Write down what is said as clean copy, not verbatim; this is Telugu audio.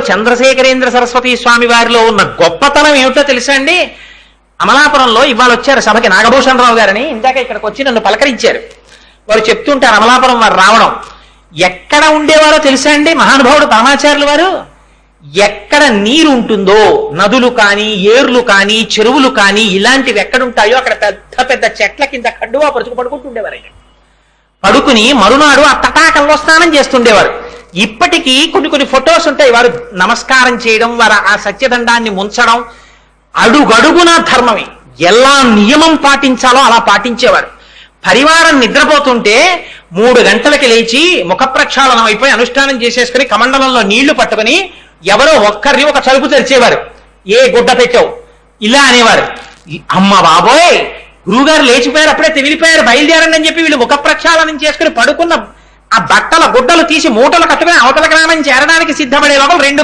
చంద్రశేఖరేంద్ర సరస్వతి స్వామి వారిలో ఉన్న గొప్పతనం ఏమిటో తెలుసా అండి? అమలాపురంలో ఇవాళ వచ్చారు సభకి నాగభూషణ రావు గారని, ఇందాక ఇక్కడికి వచ్చి నన్ను పలకరించారు. వారు చెప్తుంటారు అమలాపురం వారు రావడం. ఎక్కడ ఉండేవారో తెలుసా అండి మహానుభావుడు పరమాచార్యులు వారు? ఎక్కడ నీరు ఉంటుందో, నదులు కానీ ఏర్లు కానీ చెరువులు కానీ ఇలాంటివి ఎక్కడుంటాయో అక్కడ పెద్ద పెద్ద చెట్ల కింద కడ్డువా పరుచుకు పడుకుంటుండేవారు. ఆయన పడుకుని మరునాడు ఆ తటాకంలో స్నానం చేస్తుండేవారు. ఇప్పటికీ కొన్ని ఫొటోస్ ఉంటాయి. వారు నమస్కారం చేయడం, వారు ఆ సత్యదండాన్ని ముంచడం అడుగడుగున ధర్మమే. ఎలా నియమం పాటించాలో అలా పాటించేవారు. పరివారం నిద్రపోతుంటే 3 గంటలకి లేచి ముఖ ప్రక్షాళనం అయిపోయి అనుష్ఠానం చేసేసుకుని కమండలంలో నీళ్లు పట్టుకుని ఎవరో ఒక్కరిని ఒక చలుపు తెరిచేవారు. ఏ గుడ్డ పెట్టావు ఇలా అనేవారు. అమ్మ బాబోయ్, గురువుగారు లేచిపోయారు, అప్పుడే తెమిలిపోయారు, బయలుదేరండి అని చెప్పి వీళ్ళు ముఖ ప్రక్షాళనం చేసుకుని పడుకున్న ఆ బట్టల గుడ్డలు తీసి మూటలు కట్టుకుని అవతల గ్రామం చేరడానికి సిద్ధపడే లోపల 2